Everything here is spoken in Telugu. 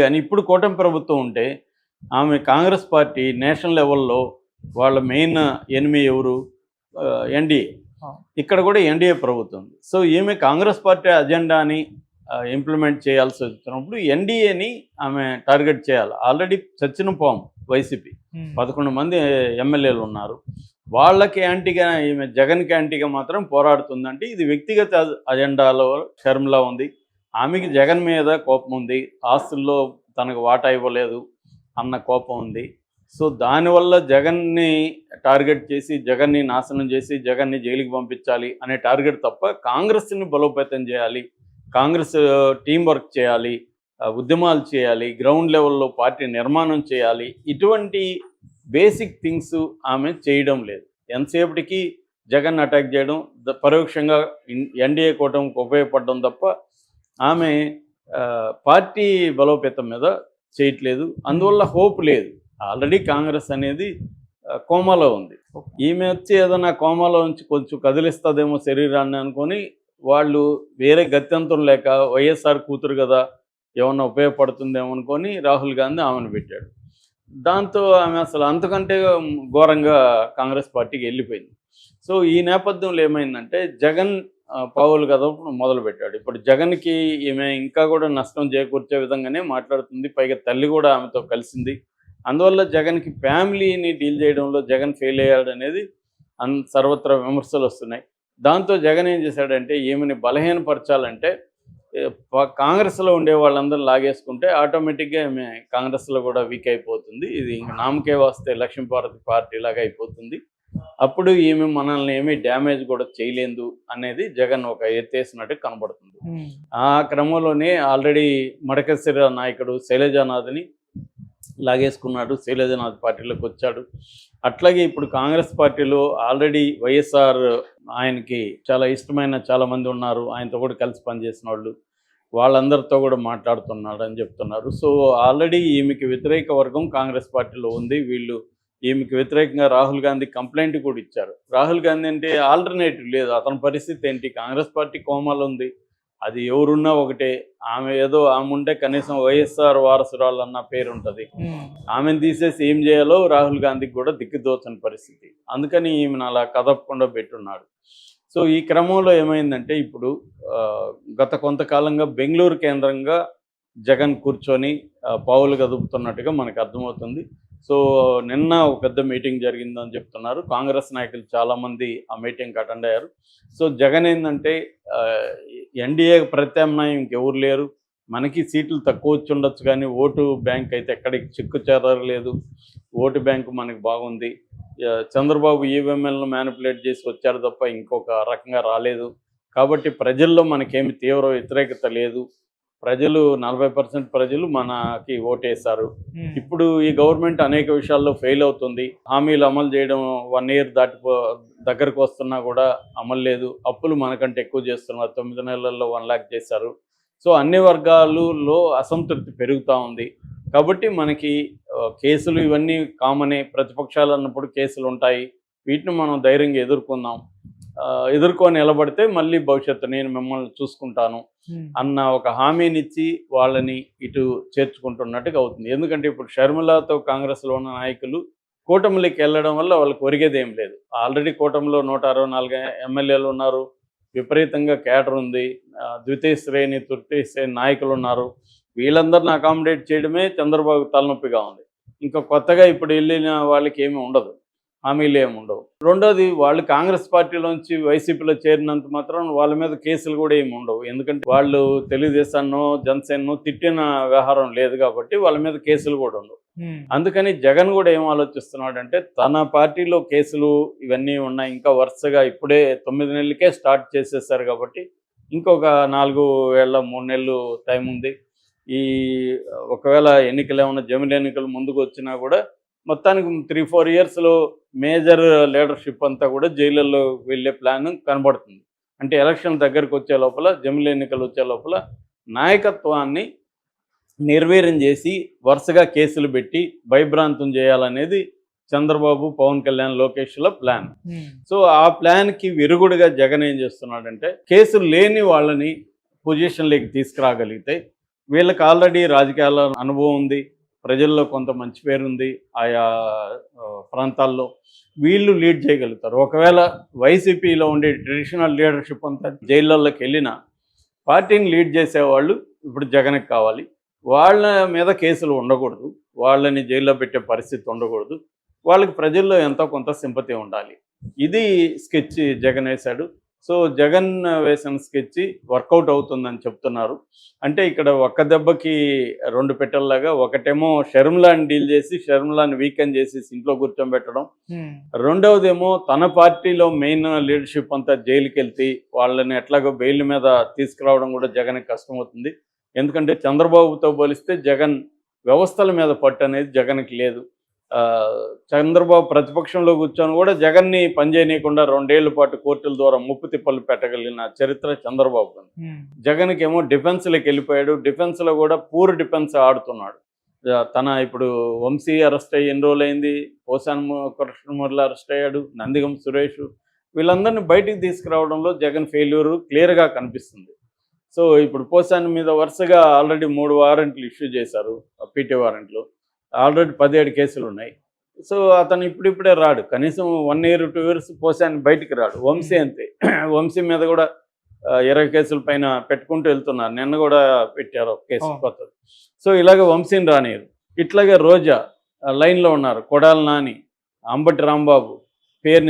కానీ ఇప్పుడు కూటమి ప్రభుత్వం ఉంటే ఆమె కాంగ్రెస్ పార్టీ నేషనల్ లెవెల్లో వాళ్ళ మెయిన్ ఎనిమి ఎవరు? ఎన్డీఏ. ఇక్కడ కూడా ఎన్డీఏ ప్రభుత్వం ఉంది. సో ఈమె కాంగ్రెస్ పార్టీ అజెండాని ఇంప్లిమెంట్ చేయాల్సి వచ్చినప్పుడు ఎన్డీఏని ఆమె టార్గెట్ చేయాలి. ఆల్రెడీ చచ్చిన పాము వైసీపీ 11 మంది ఎమ్మెల్యేలు ఉన్నారు. వాళ్ళకి యాంటీగా ఈమె జగన్కి యాంటీగా మాత్రం పోరాడుతుందంటే ఇది వ్యక్తిగత అజెండాలో షర్మిలా ఉంది. ఆమెకి జగన్ మీద కోపం ఉంది, ఆస్తుల్లో తనకు వాటా ఇవ్వలేదు అన్న కోపం ఉంది. సో దానివల్ల జగన్ని టార్గెట్ చేసి జగన్ని నాశనం చేసి జగన్ని జైలుకి పంపించాలి అనే టార్గెట్ తప్ప కాంగ్రెస్ని బలోపేతం చేయాలి, కాంగ్రెస్ టీం వర్క్ చేయాలి, ఉద్యమాలు చేయాలి, గ్రౌండ్ లెవెల్లో పార్టీ నిర్మాణం చేయాలి, ఇటువంటి బేసిక్ థింగ్స్ ఆమె చేయడం లేదు. ఎంతసేపటికి జగన్ అటాక్ చేయడం, పరోక్షంగా ఎన్డీఏ కూటమికి ఉపయోగపడడం తప్ప ఆమె పార్టీ బలోపేతం మీద చేయట్లేదు. అందువల్ల హోప్ లేదు. ఆల్రెడీ కాంగ్రెస్ అనేది కోమాలో ఉంది. ఈమె వచ్చి ఏదైనా కోమాలో నుంచి కొంచెం కదిలిస్తుందేమో శరీరాన్ని అనుకొని వాళ్ళు వేరే గత్యంతరం లేక వైఎస్ఆర్ కూతురు కదా ఏమన్నా ఉపయోగపడుతుందేమో అనుకొని రాహుల్ గాంధీ ఆమెను పెట్టాడు. దాంతో ఆమె అసలు అంతకంటే ఘోరంగా కాంగ్రెస్ పార్టీకి వెళ్ళిపోయింది. సో ఈ నేపథ్యంలో ఏమైందంటే జగన్ పావులు కదా మొదలుపెట్టాడు. ఇప్పుడు జగన్కి ఈమె ఇంకా కూడా నష్టం చేకూర్చే విధంగానే మాట్లాడుతుంది. పైగా తల్లి కూడా ఆమెతో కలిసింది. అందువల్ల జగన్కి ఫ్యామిలీని డీల్ చేయడంలో జగన్ ఫెయిల్ అయ్యాడు అనేది సర్వత్రా విమర్శలు వస్తున్నాయి. దాంతో జగన్ ఏం చేశాడంటే ఈమెని బలహీనపరచాలంటే కాంగ్రెస్లో ఉండే వాళ్ళందరూ లాగేసుకుంటే ఆటోమేటిక్గా ఈమె కాంగ్రెస్లో కూడా వీక్ అయిపోతుంది. ఇది ఇంక నామకే వస్తే లక్ష్మీపార్వతి పార్టీ లాగా అయిపోతుంది. అప్పుడు ఈమె మనల్ని ఏమీ డ్యామేజ్ కూడా చేయలేదు అనేది జగన్ ఒక ఎత్తేసినట్టు కనబడుతుంది. ఆ క్రమంలోనే ఆల్రెడీ మడకశిర నాయకుడు శైలజానాథ్ని లాగేసుకున్నాడు, శైలజానాథ్ పార్టీలోకి వచ్చాడు. అట్లాగే ఇప్పుడు కాంగ్రెస్ పార్టీలో ఆల్రెడీ వైఎస్ఆర్ ఆయనకి చాలా ఇష్టమైన చాలామంది ఉన్నారు, ఆయనతో కూడా కలిసి పనిచేసిన వాళ్ళు, వాళ్ళందరితో కూడా మాట్లాడుతున్నాడు అని చెప్తున్నారు. సో ఆల్రెడీ ఈమెకి వ్యతిరేక వర్గం కాంగ్రెస్ పార్టీలో ఉంది. వీళ్ళు ఈమెకి వ్యతిరేకంగా రాహుల్ గాంధీ కంప్లైంట్ కూడా ఇచ్చారు. రాహుల్ గాంధీ అంటే ఆల్టర్నేటివ్ లేదు, అతని పరిస్థితి ఏంటి? కాంగ్రెస్ పార్టీ కోమాలో ఉంది, అది ఎవరున్నా ఒకటే. ఆమె ఆమె ఉంటే కనీసం వైఎస్ఆర్ వారసురాలు అన్న పేరు ఉంటుంది. ఆమెను తీసేసి ఏం చేయాలో రాహుల్ గాంధీకి కూడా దిక్కుదోచని పరిస్థితి. అందుకని ఈమెను అలా కదపకుండా పెట్టున్నాడు. సో ఈ క్రమంలో ఏమైందంటే ఇప్పుడు గత కొంతకాలంగా బెంగళూరు కేంద్రంగా జగన్ కూర్చొని పావులు కదుపుతున్నట్టుగా మనకు అర్థమవుతుంది. సో నిన్న ఒక పెద్ద మీటింగ్ జరిగిందని చెప్తున్నారు. కాంగ్రెస్ నాయకులు చాలామంది ఆ మీటింగ్కి అటెండ్ అయ్యారు. సో జగన్ ఏంటంటే ఎన్డీఏ ప్రత్యామ్నాయం ఇంకెవరు లేరు, మనకి సీట్లు తక్కువ వచ్చి ఉండొచ్చు కానీ ఓటు బ్యాంక్ అయితే ఎక్కడికి చిక్కు చేరలేదు, ఓటు బ్యాంకు మనకు బాగుంది. చంద్రబాబు ఈవీఎంఎల్ను మ్యానిపులేట్ చేసి వచ్చారు తప్ప ఇంకొక రకంగా రాలేదు. కాబట్టి ప్రజల్లో మనకేమి తీవ్ర వ్యతిరేకత లేదు. ప్రజలు 40% ప్రజలు మనకి ఓటేశారు. ఇప్పుడు ఈ గవర్నమెంట్ అనేక విషయాల్లో ఫెయిల్ అవుతుంది. హామీలు అమలు చేయడం 1 year దగ్గరకు వస్తున్నా కూడా అమలు లేదు. అప్పులు మనకంటే ఎక్కువ చేస్తున్నారు. 9 నెలల్లో 1 lakh చేశారు. సో అన్ని వర్గాలలో అసంతృప్తి పెరుగుతూ ఉంది. కాబట్టి మనకి కేసులు ఇవన్నీ కామనే. ప్రతిపక్షాలు అన్నప్పుడు కేసులు ఉంటాయి. వీటిని మనం ధైర్యంగా ఎదుర్కొని నిలబడితే మళ్ళీ భవిష్యత్తు నేను మిమ్మల్ని చూసుకుంటాను అన్న ఒక హామీనిచ్చి వాళ్ళని ఇటు చేర్చుకుంటున్నట్టుగా అవుతుంది. ఎందుకంటే ఇప్పుడు షర్మిలాతో కాంగ్రెస్లో ఉన్న నాయకులు కూటమిలోకి వెళ్ళడం వల్ల వాళ్ళకి ఒరిగేదేం లేదు. ఆల్రెడీ కూటమిలో 164 ఎమ్మెల్యేలు ఉన్నారు, విపరీతంగా కేడర్ ఉంది, ద్వితీయ శ్రేణి తృతీయ శ్రేణి నాయకులు ఉన్నారు. వీళ్ళందరిని అకామిడేట్ చేయడమే చంద్రబాబు తలనొప్పిగా ఉంది. ఇంకా కొత్తగా ఇప్పుడు వెళ్ళిన వాళ్ళకి ఏమీ ఉండదు, హామీలు ఏమి ఉండవు. రెండోది, వాళ్ళు కాంగ్రెస్ పార్టీలోంచి వైసీపీలో చేరినంత మాత్రం వాళ్ళ మీద కేసులు కూడా ఏమి ఉండవు. ఎందుకంటే వాళ్ళు తెలుగుదేశాన్నో జనసేనో తిట్టిన వ్యవహారం లేదు కాబట్టి వాళ్ళ మీద కేసులు కూడా ఉండవు. అందుకని జగన్ కూడా ఏం ఆలోచిస్తున్నాడంటే తన పార్టీలో కేసులు ఇవన్నీ ఉన్నాయి, ఇంకా వరుసగా ఇప్పుడే 9 నెలలకే స్టార్ట్ చేసేసారు కాబట్టి ఇంకొక 4 ఏళ్ళ 3 నెలలు టైం ఉంది. ఈ ఒకవేళ ఎన్నికలు ఏమన్నా జమిలి ఎన్నికలు ముందుకు వచ్చినా కూడా మొత్తానికి 3-4 yearsలో మేజర్ లీడర్షిప్ అంతా కూడా జైళ్ళల్లో వెళ్ళే ప్లాన్ కనబడుతుంది. అంటే ఎలక్షన్ దగ్గరకు వచ్చే లోపల, జమిలి ఎన్నికలు వచ్చే లోపల నాయకత్వాన్ని నిర్వీర్యం చేసి వరుసగా కేసులు పెట్టి భయభ్రాంతం చేయాలనేది చంద్రబాబు, పవన్ కళ్యాణ్, లోకేష్ల ప్లాన్. సో ఆ ప్లాన్కి విరుగుడుగా జగన్ ఏం చేస్తున్నాడంటే కేసులు లేని వాళ్ళని పొజిషన్లోకి తీసుకురాగలిగితే వీళ్ళకి ఆల్రెడీ రాజకీయాల అనుభవం ఉంది, ప్రజల్లో కొంత మంచి పేరుంది ఆయా ప్రాంతాల్లో. వీళ్ళు లీడ్ చేయగలుగుతారు. ఒకవేళ వైసీపీలో ఉండే ట్రెడిషనల్ లీడర్షిప్ అంతా జైళ్ళల్లోకి వెళ్ళినా పార్టీని లీడ్ చేసేవాళ్ళు ఇప్పుడు జగన్కి కావాలి. వాళ్ళ మీద కేసులు ఉండకూడదు, వాళ్ళని జైల్లో పెట్టే పరిస్థితి ఉండకూడదు, వాళ్ళకి ప్రజల్లో ఎంతో కొంత సింపతి ఉండాలి. ఇది స్కెచ్ జగన్ వేశాడు. సో జగన్ వేసిన స్కెచ్ వర్కౌట్ అవుతుందని చెప్తున్నారు. అంటే ఇక్కడ ఒక్క దెబ్బకి రెండు పెట్టెల్లాగా, ఒకటేమో షర్మిలాని డీల్ చేసి షర్మిలాని వీకెండ్ చేసేసి ఇంట్లో కూర్చోబెట్టడం, రెండవదేమో తన పార్టీలో మెయిన్ లీడర్షిప్ అంతా జైలుకి వెళ్తే వాళ్ళని ఎట్లాగో బెయిల్ మీద తీసుకురావడం కూడా జగన్కి కష్టమవుతుంది. ఎందుకంటే చంద్రబాబుతో పోలిస్తే జగన్ వ్యవస్థల మీద పట్టు అనేది జగన్కి లేదు. చంద్రబాబు ప్రతిపక్షంలో కూర్చొని కూడా జగన్ని పనిచేయనీయకుండా 2 ఏళ్ల పాటు కోర్టుల ద్వారా ముప్పు తిప్పలు పెట్టగలిగిన చరిత్ర చంద్రబాబు. జగన్కి ఏమో డిఫెన్స్లోకి వెళ్ళిపోయాడు. డిఫెన్స్లో కూడా పూర్ డిఫెన్స్ ఆడుతున్నాడు. తన ఇప్పుడు వంశీ అరెస్ట్ అయ్యి ఎన్ని రోజులైంది, పోసాని కృష్ణమురళి అరెస్ట్ అయ్యాడు, నందిగం సురేష్, వీళ్ళందరినీ బయటికి తీసుకురావడంలో జగన్ ఫెయిల్యూర్ క్లియర్గా కనిపిస్తుంది. సో ఇప్పుడు పోసాని మీద వరుసగా ఆల్రెడీ 3 వారెంట్లు ఇష్యూ చేశారు, పీటీ వారెంట్లు. ఆల్రెడీ 17 కేసులు ఉన్నాయి. సో అతను ఇప్పుడిప్పుడే రాడు, కనీసం 1 year 2 years పోసాని బయటికి రాడు. వంశీ అంతే, వంశీ మీద కూడా 20 కేసుల పైన పెట్టుకుంటూ వెళ్తున్నారు. నిన్న కూడా పెట్టారు ఒక కేసు కొత్తది. సో ఇలాగ వంశీని రానియరు. ఇట్లాగే రోజా లైన్లో ఉన్నారు, కొడాలి నాని, అంబటి రాంబాబు, పేరు